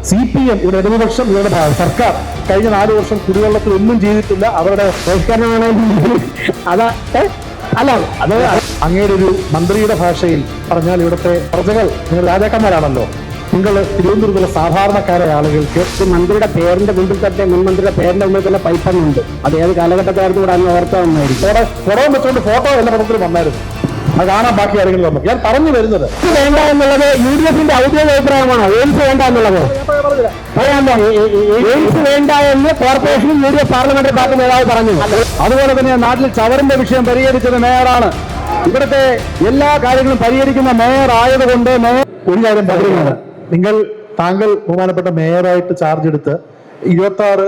CPM ഇവിടെ ഇടതുപക്ഷം ഇവരുടെ സർക്കാർ കഴിഞ്ഞ 4 വർഷം കുടിവെള്ളത്തിൽ ഒന്നും ചെയ്തിട്ടില്ല. അവരുടെ അല്ല അത് അങ്ങയുടെ ഒരു മന്ത്രിയുടെ ഭാഷയിൽ പറഞ്ഞാൽ ഇവിടുത്തെ പ്രജകൾ നിങ്ങൾ രാജാക്കന്മാരാണല്ലോ. നിങ്ങൾ തിരുവനന്തപുരത്തുള്ള സാധാരണക്കാരായ ആളുകൾക്ക് മന്ത്രിയുടെ പേരിന്റെ മുമ്പിൽ തന്നെ മുൻമന്ത്രിയുടെ പേരിന്റെ മുമ്പിൽ തന്നെ പൈപ്പൊന്നുണ്ട്. അത് ഏത് കാലഘട്ടത്തായിരുന്നു കൂടെ അന്ന് ഓർത്താ വന്നായിരിക്കും. പുറവും വെച്ചുകൊണ്ട് ഫോട്ടോ എല്ലാ പടത്തിലും വന്നായിരുന്നു. അത് കാണാൻ ബാക്കി ആരെങ്കിലും വന്നു. ഞാൻ പറഞ്ഞു വരുന്നത് വേണ്ട എന്നുള്ളത് UDFന്റെ ഔദ്യോഗിക അഭിപ്രായമാണോ? എയിംസ് വേണ്ട എന്നുള്ളത് എയിംസ് വേണ്ട എന്ന് കോർപ്പറേഷനും UDF പാർലമെന്ററി പാർട്ടി നേതാവ് പറഞ്ഞു. അതുപോലെ തന്നെ നാട്ടിൽ ചവറിന്റെ വിഷയം പരിഹരിച്ചത് മേയറാണ്. ഇവിടുത്തെ എല്ലാ കാര്യങ്ങളും പരിഹരിക്കുന്ന മേയർ ആയതുകൊണ്ട് മേയർ ഒരു കാര്യം പറയുന്നത്, താങ്കൾ ബഹുമാനപ്പെട്ട മേയറായിട്ട് ചാർജ് എടുത്ത് 26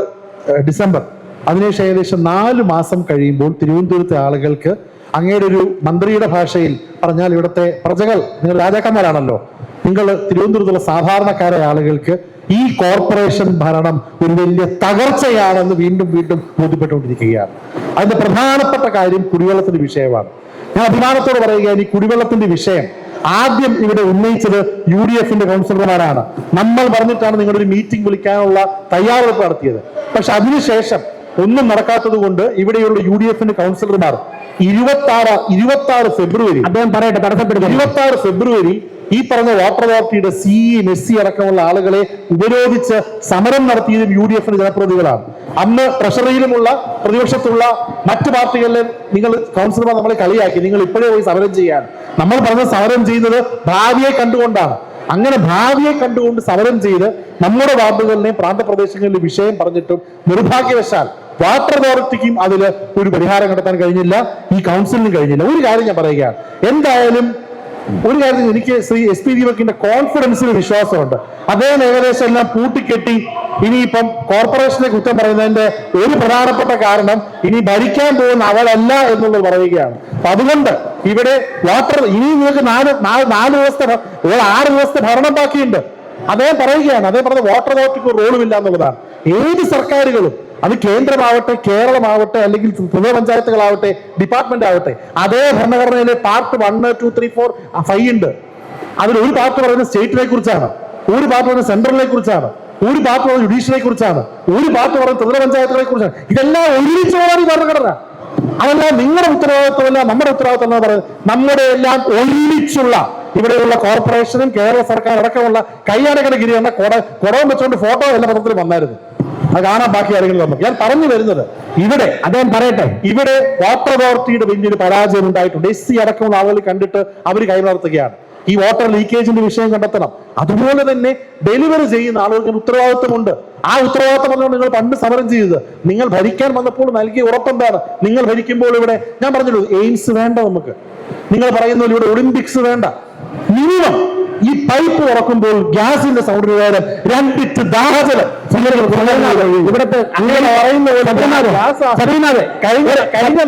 ഡിസംബർ അതിനുശേഷം ഏകദേശം 4 മാസം കഴിയുമ്പോൾ തിരുവനന്തപുരത്തെ ആളുകൾക്ക് അങ്ങയുടെ ഒരു മന്ത്രിയുടെ ഭാഷയിൽ പറഞ്ഞാൽ ഇവിടുത്തെ പ്രജകൾ നിങ്ങൾ രാജാക്കന്മാരാണല്ലോ. നിങ്ങൾ തിരുവനന്തപുരത്തുള്ള സാധാരണക്കാരായ ആളുകൾക്ക് ഈ കോർപ്പറേഷൻ ഭരണം ഒരു വലിയ തകർച്ചയാണെന്ന് വീണ്ടും ബോധ്യപ്പെട്ടുകൊണ്ടിരിക്കുകയാണ്. അതിന്റെ പ്രധാനപ്പെട്ട കാര്യം കുടിവെള്ളത്തിന്റെ വിഷയമാണ്. ഞാൻ അഭിമാനത്തോട് പറയുകയാണ്, ഈ കുടിവെള്ളത്തിന്റെ വിഷയം ആദ്യം ഇവിടെ ഉന്നയിച്ചത് UDFന്റെ കൗൺസിലർമാരാണ്. നമ്മൾ പറഞ്ഞിട്ടാണ് നിങ്ങളൊരു മീറ്റിംഗ് വിളിക്കാനുള്ള തയ്യാറെടുപ്പ് നടത്തിയത്. പക്ഷെ അതിനുശേഷം ഒന്നും നടക്കാത്തത് കൊണ്ട് ഇവിടെയുള്ള UDFന്റെ കൗൺസിലർമാർ 26 ഫെബ്രുവരി അദ്ദേഹം പറയട്ടെ തടസ്സപ്പെടുത്തി 26 ഫെബ്രുവരി ഈ പറഞ്ഞ വാട്ടർ അതോറിറ്റിയുടെ CE, MESSI അടക്കമുള്ള ആളുകളെ ഉപരോധിച്ച് സമരം നടത്തിയതും UDFന്റെ ജനപ്രതിനിധികളാണ്. അന്ന് ട്രഷറിയിലുമുള്ള പ്രതിപക്ഷത്തുള്ള മറ്റു പാർട്ടികളിലെ നിങ്ങൾ കൗൺസിലർമാർ നമ്മളെ കളിയാക്കി, നിങ്ങൾ ഇപ്പോഴേ പോയി സമരം ചെയ്യാൻ. നമ്മൾ പറഞ്ഞ സമരം ചെയ്യുന്നത് ഭാവിയെ കണ്ടുകൊണ്ടാണ്. അങ്ങനെ ഭാവിയെ കണ്ടുകൊണ്ട് സമരം ചെയ്ത് നമ്മുടെ വാർഡുകളിലെയും പ്രാന്തപ്രദേശങ്ങളിലെ വിഷയം പറഞ്ഞിട്ടും നിർഭാഗ്യവശാൽ വാട്ടർ അതോറിറ്റിക്കും അതിൽ ഒരു പരിഹാരം കണ്ടെത്താൻ കഴിഞ്ഞില്ല, ഈ കൗൺസിലിനും കഴിഞ്ഞില്ല. ഒരു കാര്യം ഞാൻ പറയുകയാണ്, എന്തായാലും ഒരു കാര്യത്തിൽ എനിക്ക് ശ്രീ SP ദീപകിന്റെ കോൺഫിഡൻസിൽ വിശ്വാസമുണ്ട്. അദ്ദേഹം ഏകദേശം എല്ലാം പൂട്ടിക്കെട്ടി ഇനിയിപ്പം കോർപ്പറേഷനെ കുറ്റം പറയുന്നതിന്റെ ഒരു പ്രധാനപ്പെട്ട കാരണം ഇനി ഭരിക്കാൻ പോകുന്ന അവളല്ല എന്നുള്ളത് പറയുകയാണ്. അപ്പൊ അതുകൊണ്ട് ഇവിടെ ഇനി നിങ്ങൾക്ക് 4 ദിവസത്തെ 6 ദിവസത്തെ ഭരണം ബാക്കിയുണ്ട്. അദ്ദേഹം പറയുകയാണ്, അദ്ദേഹം പറഞ്ഞ വാട്ടർ അതോറിറ്റിക്ക് ഒരു റോളുമില്ല എന്നുള്ളതാണ്. ഏത് സർക്കാരുകളും, അത് കേന്ദ്രമാവട്ടെ, കേരളമാവട്ടെ, അല്ലെങ്കിൽ ത്രിതല പഞ്ചായത്തുകളാവട്ടെ, ഡിപ്പാർട്ട്മെന്റ് ആവട്ടെ, അതേ ഭരണഘടനയിലെ പാർട്ട് 1, 2, 3, 4, 5 ഉണ്ട്. അതിലൊരു പാർട്ട് പറയുന്നത് സ്റ്റേറ്റിനെ കുറിച്ചാണ്, ഒരു പാർട്ട് പറയുന്നത് സെൻട്രലിനെ കുറിച്ചാണ്, ഒരു പാർട്ട് പറയുന്നത് ജുഡീഷ്യറിനെ കുറിച്ചാണ്, ഒരു പാർട്ട് പറയുന്നത് ത്രിതല പഞ്ചായത്തുകളെ കുറിച്ചാണ്. ഇതെല്ലാം ഒരുമിച്ചോടാണ് ഈ ഭരണഘടന. അതെല്ലാം നിങ്ങളുടെ ഉത്തരവാദിത്വമല്ല, നമ്മുടെ ഉത്തരവാദിത്വം എന്ന് പറയുന്നത് നമ്മുടെ എല്ലാം ഒരുമിച്ചുള്ള ഇവിടെയുള്ള കോർപ്പറേഷനും കേരള സർക്കാർ അടക്കമുള്ള കയ്യാടകളുടെ ഗിരിയാണ്. കുടവും വെച്ചുകൊണ്ട് ഫോട്ടോ എല്ലാ പത്രത്തിലും വന്നായിരുന്നു. അത് കാണാൻ ബാക്കി ആരെങ്കിലും വന്നു. ഞാൻ പറഞ്ഞു വരുന്നത്, ഇവിടെ അദ്ദേഹം പറയട്ടെ, ഇവിടെ വാട്ടർ അതോറിറ്റിയുടെ വലിയൊരു പരാജയം ഉണ്ടായിട്ടുണ്ട്. SC അടക്കമുള്ള ആളുകൾ കണ്ടിട്ട് അവർ കൈമാറുകയാണ്. ഈ വാട്ടർ ലീക്കേജിന്റെ വിഷയം കണ്ടെത്തണം. അതുപോലെ തന്നെ ഡെലിവറി ചെയ്യുന്ന ആളുകൾക്ക് ഉത്തരവാദിത്വമുണ്ട്. ആ ഉത്തരവാദിത്വം പറഞ്ഞാൽ നിങ്ങൾ പണ്ട് സമരം ചെയ്തത്, നിങ്ങൾ ഭരിക്കാൻ വന്നപ്പോൾ നൽകിയ ഉറപ്പെന്താണ്? നിങ്ങൾ ഭരിക്കുമ്പോൾ ഇവിടെ ഞാൻ പറഞ്ഞല്ലോ, എയിംസ് വേണ്ട, നമുക്ക് നിങ്ങൾ പറയുന്ന ഇവിടെ ഒളിമ്പിക്സ് വേണ്ട. മിനിമം ഈ പൈപ്പ് തുറക്കുമ്പോൾ ഗ്യാസിന്റെ സൗണ്ടിന് പകരം 2 ദാഹജലം ഇവിടുത്തെ അങ്ങനെ പറയുന്നത് കഴിഞ്ഞ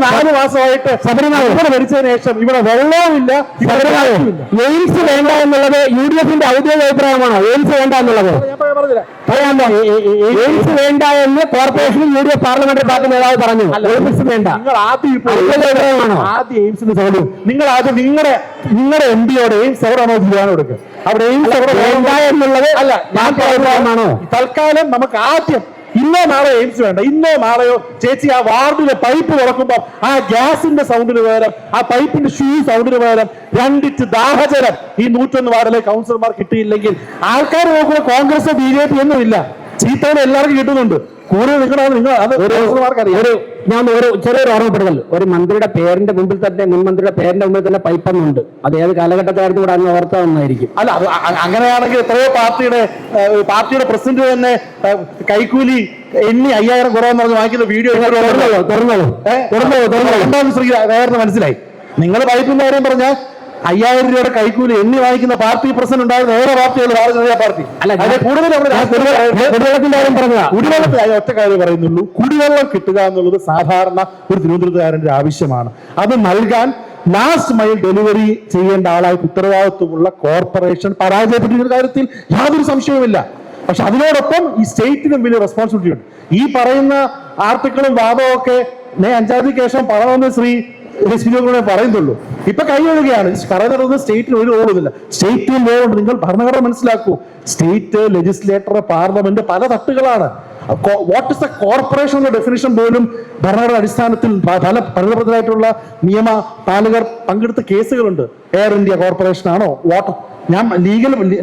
4 മാസമായിട്ട് ഇവിടെ ഭരിച്ചതിന് ശേഷം ഇവിടെ വെള്ളവുമില്ല. എയിംസ് വേണ്ട എന്നുള്ളത് UDFന്റെ ഔദ്യോഗിക അഭിപ്രായമാണോ? എയിംസ് വേണ്ട എന്നുള്ളത് എയിംസ് വേണ്ട എന്ന് കോർപ്പറേഷനും UDF പാർലമെന്ററി പാർട്ടി നേതാവ് പറഞ്ഞു. എയിംസ് വേണ്ട. നിങ്ങൾ ആദ്യം എയിംസിന്റെ സൗകര്യം നിങ്ങൾ ആദ്യം നിങ്ങളുടെ MPയോട് എയിംസ് എവിടെയാണോ തീരുമാനം എടുക്കുക. അവിടെ എയിംസ് വേണ്ട എന്നുള്ളത് അല്ല, ഞാൻ പറയുന്നതാണോ? തൽക്കാലം നമുക്ക് ആദ്യം ഇന്നോ നാളെ എയിംസ് വേണ്ട. ഇന്നോ നാളെയോ ചേച്ചി ആ വാർഡിലെ പൈപ്പ് തുറക്കുമ്പോ ആ ഗ്യാസിന്റെ സൗണ്ടിന് പകരം, ആ പൈപ്പിന്റെ സൗണ്ടിന് പകരം 2 ദാഹജലം ഈ 101 വാർഡിലെ കൗൺസിലർമാർ കിട്ടിയില്ലെങ്കിൽ ആൾക്കാർ നോക്കുമ്പോൾ കോൺഗ്രസ് BJP ഒന്നും ഇല്ല, ചീത്തവണ എല്ലാവർക്കും കിട്ടുന്നുണ്ട്. കൂടുതൽ ഞാൻ ചെറിയൊരു ഓർമ്മപ്പെടുത്തൽ, ഒരു മന്ത്രിയുടെ പേരിന്റെ മുമ്പിൽ തന്നെ മുൻമന്ത്രിയുടെ പേരിന്റെ മുമ്പിൽ തന്നെ പൈപ്പൊന്നുണ്ട്. അത് ഏത് കാലഘട്ടത്തായിരുന്നു കൂടെ അന്ന് ഓർത്താ വന്നായിരിക്കും. അല്ല, അത് അങ്ങനെയാണെങ്കിൽ എത്രയോ പാർട്ടിയുടെ പ്രസിഡന്റ് തന്നെ കൈക്കൂലി എണ്ണി 5000 കുറവെന്ന് പറഞ്ഞ് വാങ്ങിക്കുന്ന വീഡിയോ മനസ്സിലായി. നിങ്ങൾ പൈപ്പിന്റെ കാര്യം പറഞ്ഞാൽ 5000 രൂപയുടെ കൈക്കൂലി എണ്ണി വാങ്ങിക്കുന്ന പാർട്ടി പ്രസിഡന്റ് ഉണ്ടായിരുന്ന ഏറെ പാർട്ടികൾ ഭാരതീയ പാർട്ടി. കുടിവെള്ളത്തിൽ ഒറ്റ കാര്യം പറയുന്നുള്ളൂ, കുടിവെള്ളം കിട്ടുക എന്നുള്ളത് സാധാരണ ഒരു തിരുവനന്തപുരത്തുകാരന്റെ ആവശ്യമാണ്. അത് നൽകാൻ ലാസ്റ്റ് മൈൽ ഡെലിവറി ചെയ്യേണ്ട ആളായി ഉത്തരവാദിത്വമുള്ള കോർപ്പറേഷൻ പരാജയപ്പെട്ടിരിക്കുന്ന കാര്യത്തിൽ യാതൊരു സംശയവുമില്ല. പക്ഷെ അതിനോടൊപ്പം ഈ സ്റ്റേറ്റിനും വലിയ റെസ്പോൺസിബിലിറ്റി ഉണ്ട്. ഈ പറയുന്ന ആർട്ടിക്കിളും വാദവും ഒക്കെ 5-ാം തീയതിക്ക് ശേഷം പറയണമെന്ന് ശ്രീ സ്പീക്കറോടെ പറയുന്നുള്ളൂ. ഇപ്പൊ കൈയൊഴുകയാണ് പറയുന്നത്. സ്റ്റേറ്റിന് ഒരു റോളുമില്ല. സ്റ്റേറ്റിൽ റോളുണ്ട്. നിങ്ങൾ ഭരണഘടന മനസ്സിലാക്കൂ. സ്റ്റേറ്റ്, ലെജിസ്ലേറ്റർ, പാർലമെന്റ് പല തട്ടുകളാണ്. What is the corporation definition പോലും ഭരണഘടന അടിസ്ഥാനത്തിൽ പല പരിണതരായിട്ടുള്ള നിയമപാലകർ പങ്കെടുത്ത കേസുകളുണ്ട്. എയർ ഇന്ത്യ കോർപ്പറേഷൻ ആണോ, വാട്ടർ, ഞാൻ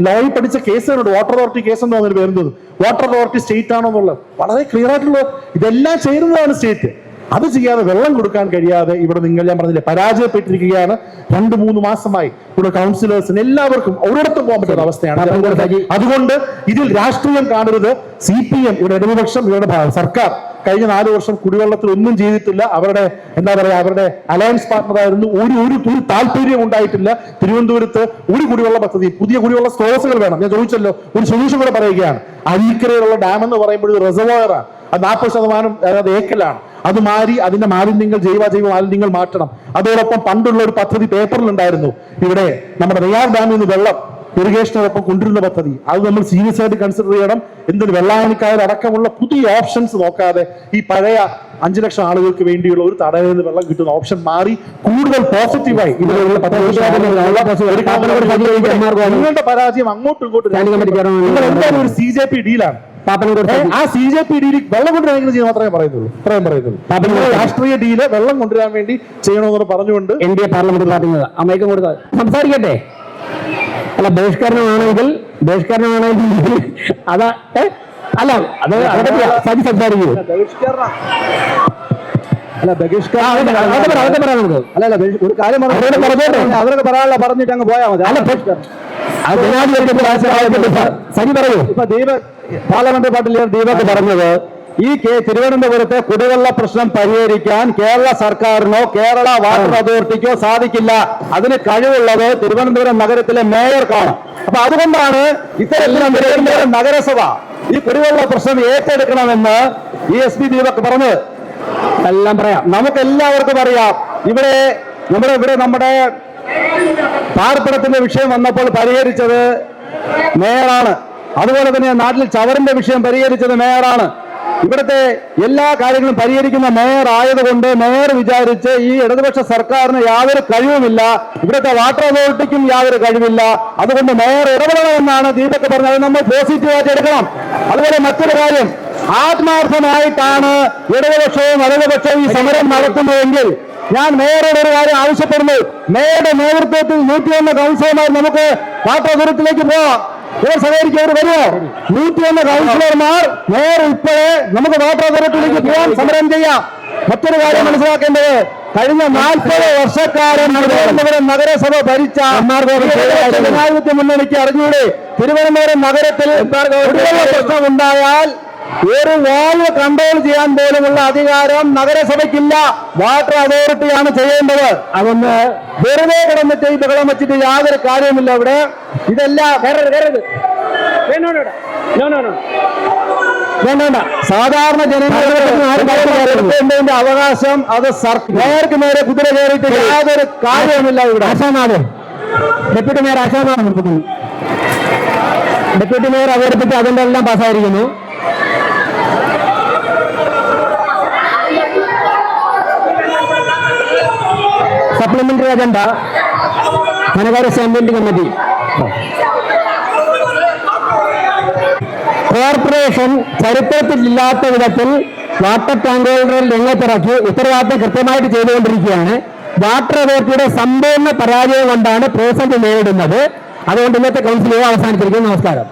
ലോയിൽ പഠിച്ച കേസുകളുണ്ട്. വാട്ടർ അതോറിറ്റി കേസ് എന്ന് പറഞ്ഞൊരു പേരുന്നത്. വാട്ടർ അതോറിറ്റി സ്റ്റേറ്റ് ആണോ എന്നുള്ളത് വളരെ ക്ലിയർ ആയിട്ടുള്ള ഇതെല്ലാം ചേരുന്നതാണ് സ്റ്റേറ്റ്. അത് ചെയ്യാതെ വെള്ളം കൊടുക്കാൻ കഴിയാതെ ഇവിടെ ഞാൻ പറഞ്ഞില്ലേ പരാജയപ്പെട്ടിരിക്കുകയാണ്. 2-3 മാസമായി ഇവിടെ കൗൺസിലേഴ്സിന് എല്ലാവർക്കും ഒരിടത്തും പോകാൻ പറ്റുന്ന അവസ്ഥയാണ്. അതുകൊണ്ട് ഇതിൽ രാഷ്ട്രീയം കാണരുത്. CPM ഇവിടെ ഇടതുപക്ഷം, ഇവരുടെ സർക്കാർ കഴിഞ്ഞ 4 വർഷം കുടിവെള്ളത്തിൽ ഒന്നും ചെയ്തിട്ടില്ല. അവരുടെ അവരുടെ അലയൻസ് പാർട്ണറായിരുന്നു. ഒരു താല്പര്യം ഉണ്ടായിട്ടില്ല. തിരുവനന്തപുരത്ത് ഒരു കുടിവെള്ള പദ്ധതി, പുതിയ കുടിവെള്ള സ്രോതസ്സുകൾ വേണം. ഞാൻ ചോദിച്ചല്ലോ, ഒരു സൊല്യൂഷൻ കൂടെ പറയുകയാണ്. അരീക്കരയിലുള്ള ഡാം എന്ന് പറയുമ്പോൾ ഒരു റിസർവോയറാണ്. അത് 40% ഏക്കലാണ്. അത് മാറി അതിന്റെ മാലിന്യങ്ങൾ ജൈവ മാലിന്യങ്ങൾ മാറ്റണം. അതോടൊപ്പം പണ്ടുള്ള ഒരു പദ്ധതി പേപ്പറിൽ ഉണ്ടായിരുന്നു. ഇവിടെ നമ്മുടെ നെയ്യാർ ഡാമിൽ നിന്ന് വെള്ളം ഇറിഗേഷനോടൊപ്പം കൊണ്ടുവരുന്ന പദ്ധതി. അത് നമ്മൾ സീരിയസ് ആയിട്ട് കൺസിഡർ ചെയ്യണം. എന്തൊരു വെള്ളായണിക്കാർ അടക്കമുള്ള പുതിയ ഓപ്ഷൻസ് നോക്കാതെ ഈ പഴയ 5 ലക്ഷം ആളുകൾക്ക് വേണ്ടിയുള്ള ഒരു തടയിൽ നിന്ന് വെള്ളം കിട്ടുന്ന ഓപ്ഷൻ മാറി കൂടുതൽ പോസിറ്റീവായി ഇതിലുള്ള നിങ്ങളുടെ പരാജയം അങ്ങോട്ടും ഇങ്ങോട്ടും എന്തായാലും ഒരു CJP ഡീലാണ്. ആ CJP ഡീൽ വെള്ളം കൊണ്ടുവരാൻ ചെയ്യുന്ന മാത്രമേ പറയുന്നുള്ളൂ. ഇത്രയും പറയുന്നുള്ളൂ. രാഷ്ട്രീയ ഡീല് വെള്ളം കൊണ്ടുവരാൻ വേണ്ടി ചെയ്യണമെന്ന് പറഞ്ഞുകൊണ്ട് NDA പാർലമെന്റ് പാർട്ടികൾ അമേരിക്ക കൊടുക്കുക സംസാരിക്കട്ടെ. അല്ല ബഹിഷ്കരണമാണെങ്കിൽ അതാ അല്ല അത് സജി സംസാരിക്കൂ. ഒരു കാര്യം അവരൊക്കെ പറയാനുള്ള പറഞ്ഞിട്ട് അങ്ങ് പോയാൽ മതി. സജി പറയൂ. ഇപ്പൊ പാർലമെന്റ് പാർട്ടി ലീഡർ ദീപക് പറഞ്ഞത് ഈ തിരുവനന്തപുരത്തെ കുടിവെള്ള പ്രശ്നം പരിഹരിക്കാൻ കേരള സർക്കാരിനോ കേരള വാട്ടർ അതോറിറ്റിക്കോ സാധിക്കില്ല. അതിന് കഴിവുള്ളത് തിരുവനന്തപുരം നഗരത്തിലെ മേയർക്കാണ്. അപ്പൊ അതുകൊണ്ടാണ് ഇത്തരത്തിലും തിരുവനന്തപുരം നഗരസഭ ഈ കുടിവെള്ള പ്രശ്നം ഏറ്റെടുക്കണമെന്ന് ESP ദീപക് പറഞ്ഞത്. എല്ലാം പറയാം, നമുക്ക് എല്ലാവർക്കും അറിയാം. ഇവിടെ നമ്മുടെ പാർപ്പിടത്തിന്റെ വിഷയം വന്നപ്പോൾ പരിഹരിച്ചത് മേയറാണ്. അതുപോലെ തന്നെ നാട്ടിൽ ചവറിന്റെ വിഷയം പരിഹരിച്ചത് മേയറാണ്. ഇവിടുത്തെ എല്ലാ കാര്യങ്ങളും പരിഹരിക്കുന്ന മേയർ ആയതുകൊണ്ട് മേയർ വിചാരിച്ച് ഈ ഇടതുപക്ഷ സർക്കാരിന് യാതൊരു കഴിവുമില്ല, ഇവിടുത്തെ വാട്ടർ അതോറിറ്റിക്കും യാതൊരു കഴിവില്ല. അതുകൊണ്ട് മേയർ ഇടപെടണമെന്നാണ് ദീപക് പറഞ്ഞത്. നമ്മൾ പോസിറ്റീവായിട്ട് എടുക്കണം. അതുപോലെ മറ്റൊരു കാര്യം, ആത്മാർത്ഥമായിട്ടാണ് ഇടതുപക്ഷവും വലതുപക്ഷവും ഈ സമരം നടത്തുന്നതെങ്കിൽ ഞാൻ മേയറുടെ ഒരു കാര്യം ആവശ്യപ്പെടുന്നു. മേയറുടെ നേതൃത്വത്തിൽ 101 കൗൺസിലർമാർ നമുക്ക് വാട്ടർ അതോറിറ്റിയിലേക്ക് പോവാം. ഇവർ സഹകരിക്കവർ വരുമോ? 101 കൗൺസിലർമാർ മേയർ ഉൾപ്പെടെ നമുക്ക് വാട്ടർ അതോറിറ്റിയിലേക്ക് പോകാൻ സമരം ചെയ്യാം. മറ്റൊരു കാര്യം മനസ്സിലാക്കേണ്ടത്, കഴിഞ്ഞ 40 വർഷക്കാലം തിരുവനന്തപുരം നഗരസഭ ഭരിച്ച ജനാധിപത്യ മുന്നണിക്ക് അറിഞ്ഞൂടെ തിരുവനന്തപുരം നഗരത്തിൽ പ്രശ്നം ഉണ്ടായാൽ ഒരു വായു കൺട്രോൾ ചെയ്യാൻ പോലുമുള്ള അധികാരം നഗരസഭയ്ക്കില്ല, വാട്ടർ അതോറിറ്റിയാണ് ചെയ്യേണ്ടത്. അതൊന്ന് വെറുതെ കിടന്നിട്ട് ഈ ബഹളം വെച്ചിട്ട് യാതൊരു കാര്യമില്ല. ഇവിടെ ഇതെല്ലാം വേണ്ട സാധാരണ ജനങ്ങളുടെ അവകാശം അത് മേയർക്ക് നേരെ കുതിര കയറിയിട്ട് യാതൊരു കാര്യവുമില്ല. ഇവിടെ Ashanath deputy mayor deputy mayor അവതരിപ്പിച്ച് അതിന്റെ എല്ലാം പാസ്സായിരിക്കുന്നു. സപ്ലിമെന്ററി അജണ്ട ധനകാര്യ സ്റ്റാൻഡിംഗ് കമ്മിറ്റി. കോർപ്പറേഷൻ ചരിത്രത്തിലില്ലാത്ത വിധത്തിൽ വാട്ടർ ടാങ്കുകളുടെ രംഗത്തിറക്കി ഉത്തരവാദിത്തം കൃത്യമായിട്ട് ചെയ്തുകൊണ്ടിരിക്കുകയാണ്. വാട്ടർ അതോറിറ്റിയുടെ സമ്പൂർണ്ണ പരാജയം കൊണ്ടാണ് പ്രതിസന്ധി നേരിടുന്നത്. അതുകൊണ്ട് ഇന്നത്തെ കൗൺസിൽ അവസാനിച്ചിരിക്കുന്നു. നമസ്കാരം.